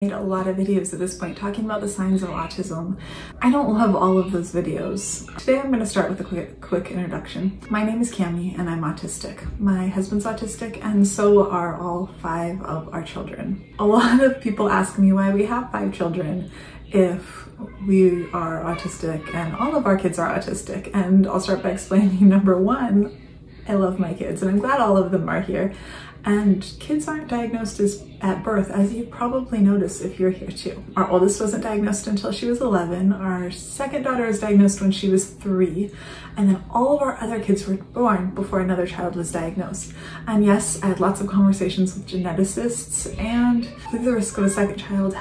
Made a lot of videos at this point talking about the signs of autism. I don't love all of those videos. Today I'm going to start with a quick introduction. My name is Cami and I'm autistic. My husband's autistic and so are all 5 of our children. A lot of people ask me why we have 5 children if we are autistic and all of our kids are autistic, and I'll start by explaining. Number 1, I love my kids and I'm glad all of them are here. And kids aren't diagnosed at birth, as you probably notice if you're here too. Our oldest wasn't diagnosed until she was 11. Our second daughter was diagnosed when she was 3. And then all of our other kids were born before another child was diagnosed. And yes, I had lots of conversations with geneticists, and I believe the risk of a second child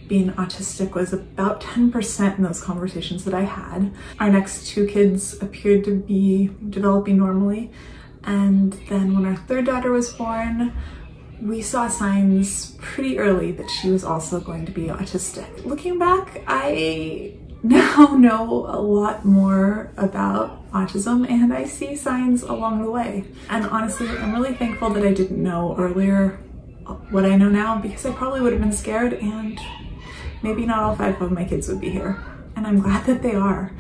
being autistic was about 10% in those conversations that I had. Our next 2 kids appeared to be developing normally. And then when our third daughter was born, we saw signs pretty early that she was also going to be autistic. Looking back, I now know a lot more about autism and I see signs along the way. And honestly, I'm really thankful that I didn't know earlier what I know now, because I probably would have been scared and maybe not all 5 of my kids would be here. And I'm glad that they are,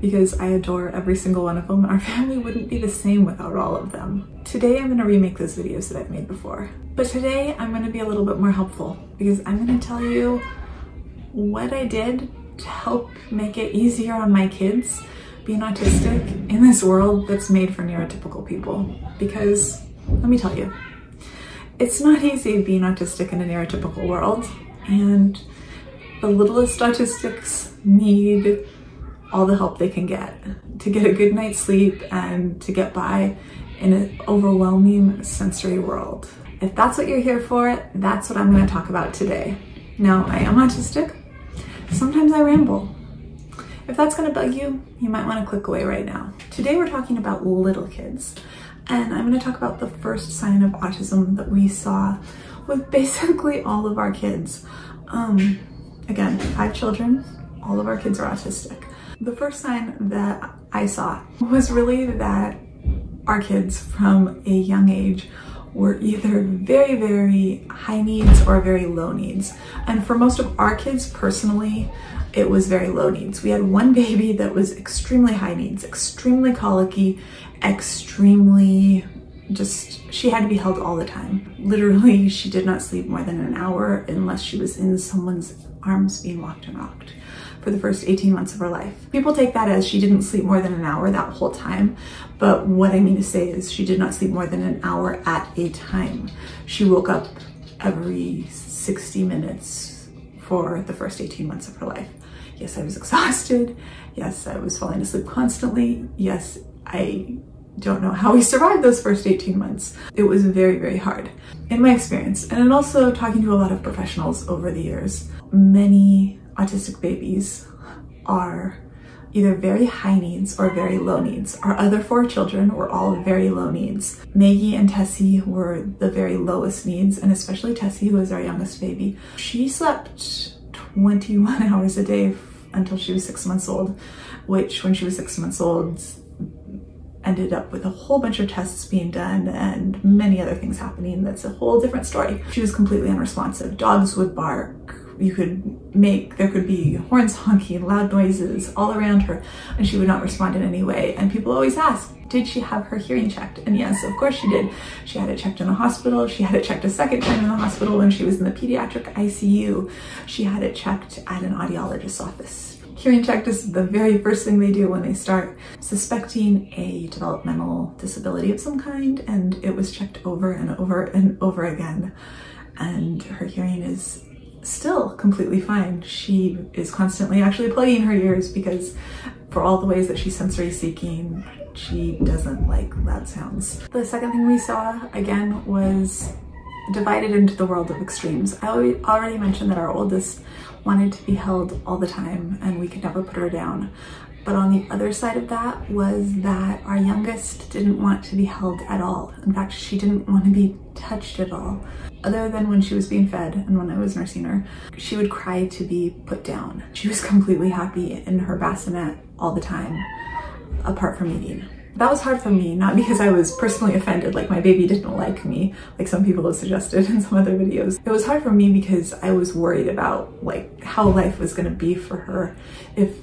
because I adore every single one of them. Our family wouldn't be the same without all of them. Today I'm going to remake those videos that I've made before. But today I'm going to be a little bit more helpful, because I'm going to tell you what I did to help make it easier on my kids being autistic in this world that's made for neurotypical people. Because let me tell you, it's not easy being autistic in a neurotypical world, and the littlest autistics need all the help they can get to get a good night's sleep and to get by in an overwhelming sensory world. If that's what you're here for, that's what I'm going to talk about today. Now, I am autistic. Sometimes I ramble. If that's going to bug you, you might want to click away right now. Today we're talking about little kids, and I'm going to talk about the first sign of autism that we saw with basically all of our kids. Again, 5 children, all of our kids are autistic. The first sign that I saw was really that our kids from a young age were either very, very high needs or very low needs. And for most of our kids personally, it was very low needs. We had one baby that was extremely high needs, extremely colicky, extremely she had to be held all the time. Literally, she did not sleep more than an hour unless she was in someone's arms being walked and rocked for the first 18 months of her life. People take that as she didn't sleep more than an hour that whole time, but what I mean to say is she did not sleep more than an hour at a time. She woke up every 60 minutes for the first 18 months of her life. Yes, I was exhausted. Yes, I was falling asleep constantly. Yes, I don't know how we survived those first 18 months. It was very, very hard in my experience. And also talking to a lot of professionals over the years, many autistic babies are either very high needs or very low needs. Our other 4 children were all very low needs. Maggie and Tessie were the very lowest needs, and especially Tessie, who was our youngest baby. She slept 21 hours a day until she was 6 months old, which when she was 6 months old ended up with a whole bunch of tests being done and many other things happening. That's a whole different story. She was completely unresponsive. Dogs would bark. There could be horns honking, loud noises all around her, and she would not respond in any way. And people always ask, did she have her hearing checked? And yes, of course she did. She had it checked in the hospital. She had it checked a second time in the hospital when she was in the pediatric ICU. She had it checked at an audiologist's office. Hearing check is the very first thing they do when they start suspecting a developmental disability of some kind, and it was checked over and over and over again. And her hearing is still completely fine. She is constantly actually plugging her ears because for all the ways that she's sensory seeking, she doesn't like loud sounds. The second thing we saw, again, was divided into the world of extremes. I already mentioned that our oldest wanted to be held all the time and we could never put her down. But on the other side of that was that our youngest didn't want to be held at all. In fact, she didn't want to be touched at all. Other than when she was being fed and when I was nursing her, she would cry to be put down. She was completely happy in her bassinet all the time, apart from eating. That was hard for me, not because I was personally offended, like my baby didn't like me, like some people have suggested in some other videos. It was hard for me because I was worried about like how life was gonna be for her if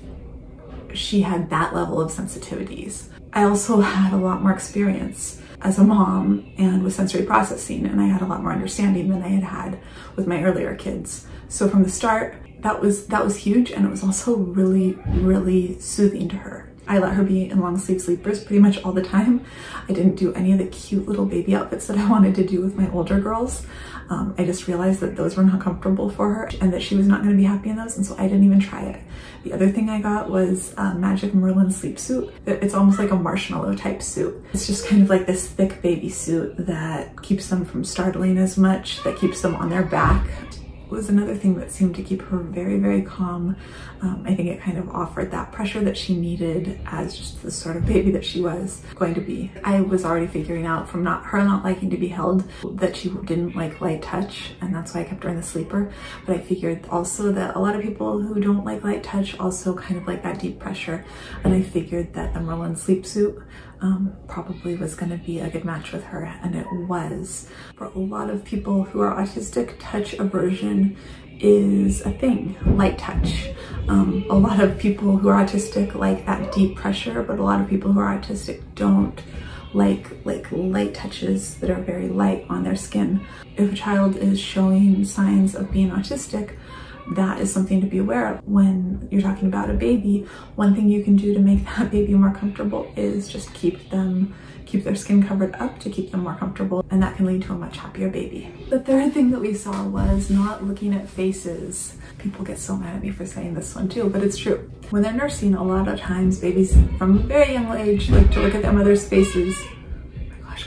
she had that level of sensitivities. I also had a lot more experience as a mom and with sensory processing, and I had a lot more understanding than I had had with my earlier kids. So from the start, that was huge, and it was also really, really soothing to her. I let her be in long sleeve sleepers pretty much all the time. I didn't do any of the cute little baby outfits that I wanted to do with my older girls. I just realized that those were not comfortable for her and that she was not going to be happy in those, and so I didn't even try it. The other thing I got was a Magic Merlin sleep suit. It's almost like a marshmallow type suit. It's just kind of like this thick baby suit that keeps them from startling as much, that keeps them on their back. Was another thing that seemed to keep her very, very calm. I think it kind of offered that pressure that she needed as just the sort of baby that she was going to be. I was already figuring out from her not liking to be held that she didn't like light touch, and that's why I kept her in the sleeper. But I figured also that a lot of people who don't like light touch also kind of like that deep pressure, and I figured that the Merlin sleep suit probably was going to be a good match with her, and it was. For a lot of people who are autistic, touch aversion is a thing, light touch. A lot of people who are autistic like that deep pressure, but a lot of people who are autistic don't like light touches that are very light on their skin. If a child is showing signs of being autistic, that is something to be aware of. When you're talking about a baby, one thing you can do to make that baby more comfortable is just keep their skin covered up to keep them more comfortable, and that can lead to a much happier baby. The third thing that we saw was not looking at faces. People get so mad at me for saying this one too, but it's true. When they're nursing, a lot of times babies from a very young age like to look at their mother's faces.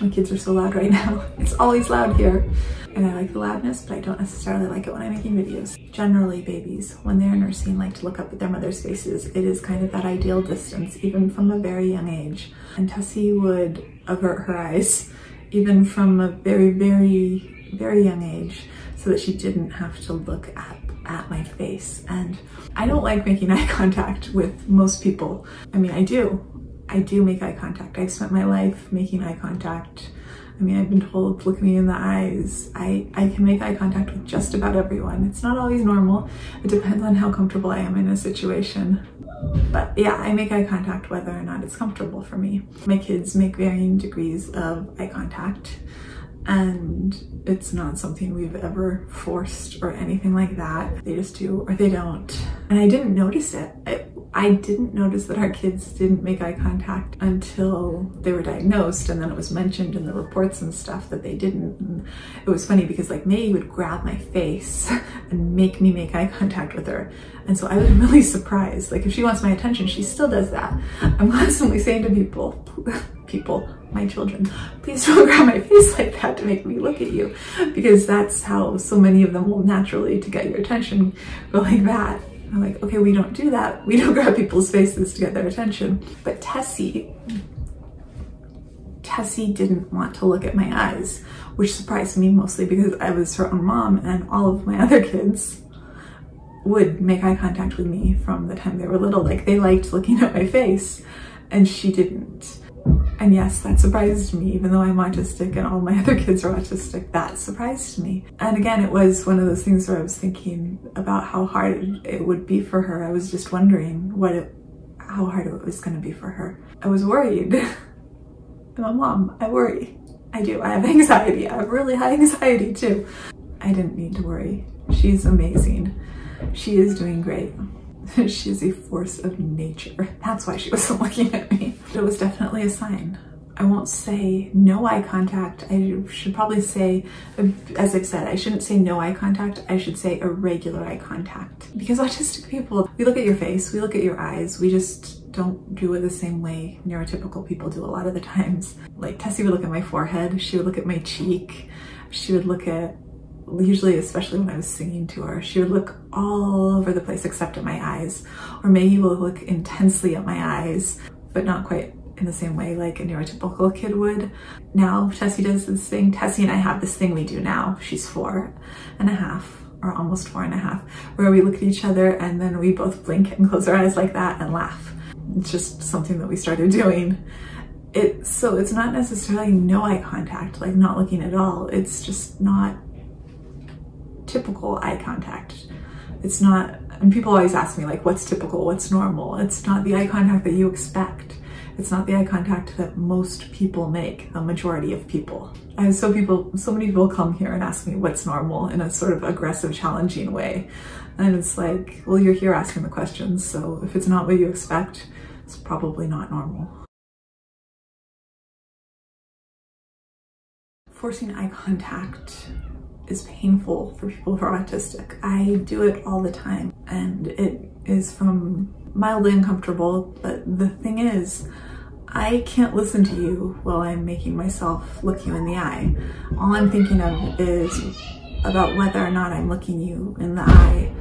My kids are so loud right now. It's always loud here. And I like the loudness, but I don't necessarily like it when I'm making videos. Generally, babies, when they're nursing, like to look up at their mother's faces. It is kind of that ideal distance, even from a very young age. And Tessie would avert her eyes, even from a very, very, very young age, so that she didn't have to look at my face. And I don't like making eye contact with most people. I mean, I do make eye contact. I've spent my life making eye contact. I mean, I've been told, look me in the eyes. I can make eye contact with just about everyone. It's not always normal. It depends on how comfortable I am in a situation. But yeah, I make eye contact whether or not it's comfortable for me. My kids make varying degrees of eye contact, and it's not something we've ever forced or anything like that. They just do or they don't. And I didn't notice it. I didn't notice that our kids didn't make eye contact until they were diagnosed, and then it was mentioned in the reports and stuff that they didn't. And it was funny because like May would grab my face and make me make eye contact with her. And so I was really surprised. Like if she wants my attention, she still does that. I'm constantly saying to people, my children, please don't grab my face like that to make me look at you, because that's how so many of them will naturally, to get your attention, go like that. I'm like, okay, we don't do that. We don't grab people's faces to get their attention. But Tessie didn't want to look at my eyes, which surprised me mostly because I was her own mom, and all of my other kids would make eye contact with me from the time they were little. Like they liked looking at my face, and she didn't. And yes, that surprised me, even though I'm autistic and all my other kids are autistic, that surprised me. And again, it was one of those things where I was thinking about how hard it would be for her. I was just wondering how hard it was going to be for her. I was worried. I'm a mom, I worry. I do, I have anxiety. I have really high anxiety too. I didn't need to worry. She's amazing. She is doing great. She's a force of nature. That's why she wasn't looking at me. It was definitely a sign. I won't say no eye contact. I should probably say, as I've said, I shouldn't say no eye contact. I should say irregular eye contact. Because autistic people, we look at your face, we look at your eyes, we just don't do it the same way neurotypical people do a lot of the times. Like Tessie would look at my forehead, she would look at my cheek, she would look at, usually, especially when I was singing to her, she would look all over the place except at my eyes. Or Maggie will look intensely at my eyes, but not quite in the same way like a neurotypical kid would. Now Tessie does this thing. Tessie and I have this thing we do now. She's 4.5 or almost 4.5, where we look at each other and then we both blink and close our eyes like that and laugh. It's just something that we started doing. So it's not necessarily no eye contact, like not looking at all. It's just not typical eye contact. It's not, and people always ask me like, what's typical, what's normal? It's not the eye contact that you expect. It's not the eye contact that most people make, the majority of people. I have so many people come here and ask me what's normal in a sort of aggressive, challenging way. And it's like, well, you're here asking the questions, so if it's not what you expect, it's probably not normal. Forcing eye contact is painful for people who are autistic. I do it all the time, and it is from mildly uncomfortable, but the thing is, I can't listen to you while I'm making myself look you in the eye. All I'm thinking of is about whether or not I'm looking you in the eye.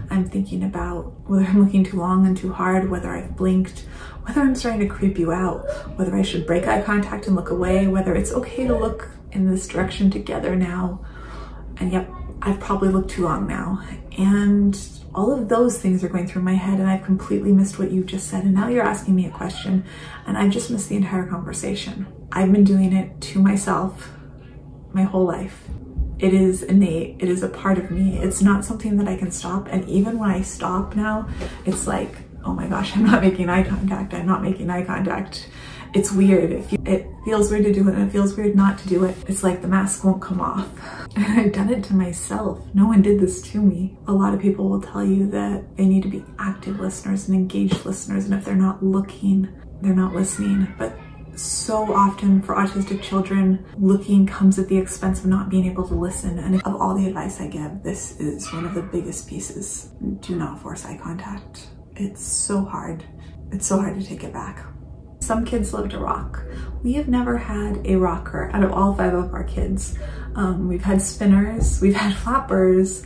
I'm thinking about whether I'm looking too long and too hard, whether I've blinked, whether I'm starting to creep you out, whether I should break eye contact and look away, whether it's okay to look in this direction together now. And yep, I've probably looked too long now. And all of those things are going through my head, and I've completely missed what you just said. And now you're asking me a question, and I've just missed the entire conversation. I've been doing it to myself my whole life. It is innate, it is a part of me. It's not something that I can stop. And even when I stop now, it's like, oh my gosh, I'm not making eye contact. I'm not making eye contact. It's weird. It feels weird to do it, and it feels weird not to do it. It's like the mask won't come off. And I've done it to myself. No one did this to me. A lot of people will tell you that they need to be active listeners and engaged listeners, and if they're not looking, they're not listening. But so often for autistic children, looking comes at the expense of not being able to listen. And of all the advice I give, this is one of the biggest pieces. Do not force eye contact. It's so hard. It's so hard to take it back. Some kids love to rock. We have never had a rocker out of all 5 of our kids. We've had spinners, we've had flappers,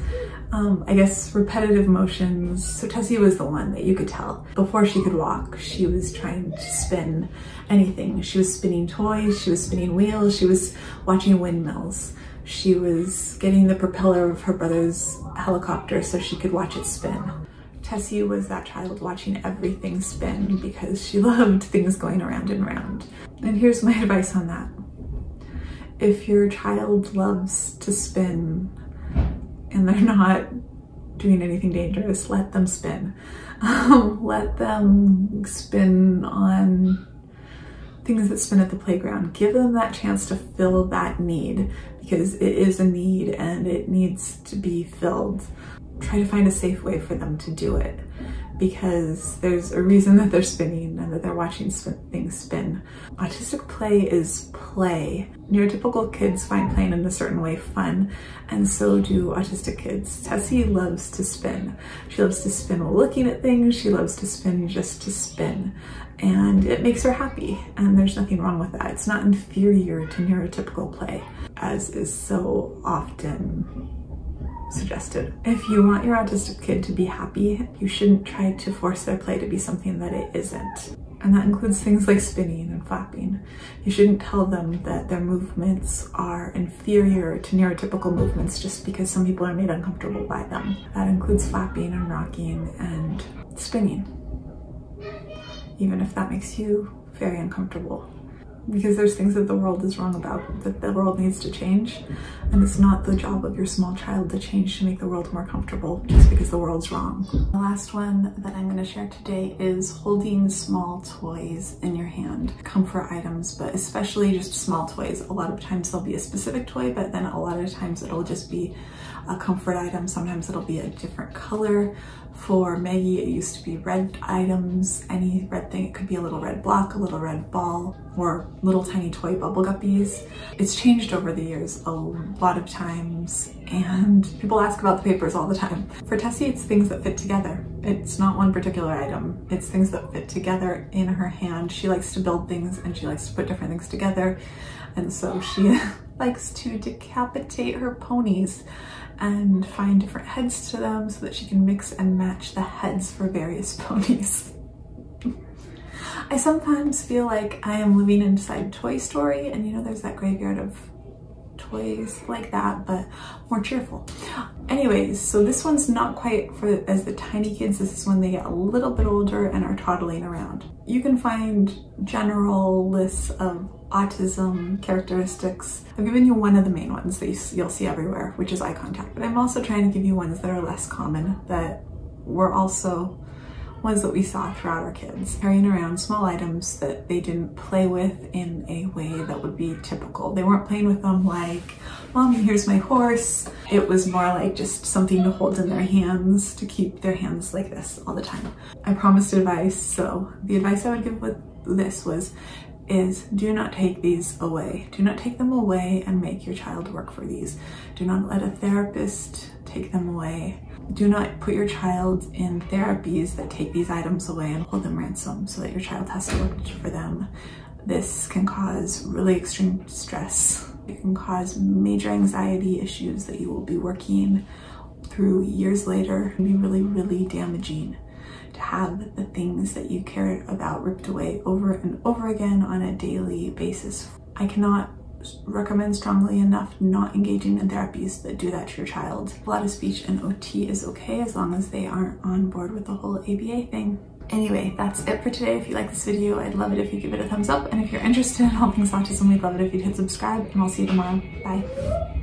I guess repetitive motions. So Tessie was the one that you could tell. Before she could walk, she was trying to spin anything. She was spinning toys, she was spinning wheels, she was watching windmills. She was getting the propeller of her brother's helicopter so she could watch it spin. Tessie was that child watching everything spin because she loved things going around and around. And here's my advice on that. If your child loves to spin and they're not doing anything dangerous, let them spin. Let them spin on things that spin at the playground. Give them that chance to fill that need, because it is a need and it needs to be filled. Try to find a safe way for them to do it, because there's a reason that they're spinning and that they're watching things spin. Autistic play is play. Neurotypical kids find playing in a certain way fun, and so do autistic kids. Tessie loves to spin. She loves to spin while looking at things. She loves to spin just to spin, and it makes her happy, and there's nothing wrong with that. It's not inferior to neurotypical play, as is so often suggested. If you want your autistic kid to be happy, you shouldn't try to force their play to be something that it isn't. And that includes things like spinning and flapping. You shouldn't tell them that their movements are inferior to neurotypical movements just because some people are made uncomfortable by them. That includes flapping and rocking and spinning, even if that makes you very uncomfortable. Because there's things that the world is wrong about, that the world needs to change, and it's not the job of your small child to change to make the world more comfortable just because the world's wrong. The last one that I'm going to share today is holding small toys in your hand. Comfort items, but especially just small toys. A lot of times there'll be a specific toy, but then a lot of times it'll just be a comfort item. Sometimes it'll be a different color. For Maggie, it used to be red items, any red thing. It could be a little red block, a little red ball, or little tiny toy bubble guppies. It's changed over the years a lot of times, and people ask about the papers all the time. For Tessie, it's things that fit together. It's not one particular item. It's things that fit together in her hand. She likes to build things and she likes to put different things together. And so she likes to decapitate her ponies and find different heads to them so that she can mix and match the heads for various ponies. I sometimes feel like I am living inside Toy Story, and you know there's that graveyard of toys like that, but more cheerful. Anyways, so this one's not quite for as the tiny kids. This is when they get a little bit older and are toddling around. You can find general lists of autism characteristics. I've given you one of the main ones that you'll see everywhere, which is eye contact, but I'm also trying to give you ones that are less common, that were also ones that we saw throughout our kids. Carrying around small items that they didn't play with in a way that would be typical. They weren't playing with them like, Mommy, here's my horse. It was more like just something to hold in their hands, to keep their hands like this all the time. I promised advice, so the advice I would give with this is do not take these away. Do not take them away and make your child work for these. Do not let a therapist take them away. Do not put your child in therapies that take these items away and hold them ransom so that your child has to work for them. This can cause really extreme stress. It can cause major anxiety issues that you will be working through years later. It can be really, really damaging to have the things that you care about ripped away over and over again on a daily basis. I cannot recommend strongly enough not engaging in therapies that do that to your child. A lot of speech and OT is okay as long as they aren't on board with the whole ABA thing. Anyway, that's it for today. If you like this video, I'd love it if you give it a thumbs up. And if you're interested in all things autism, we'd love it if you'd hit subscribe, and I'll see you tomorrow. Bye.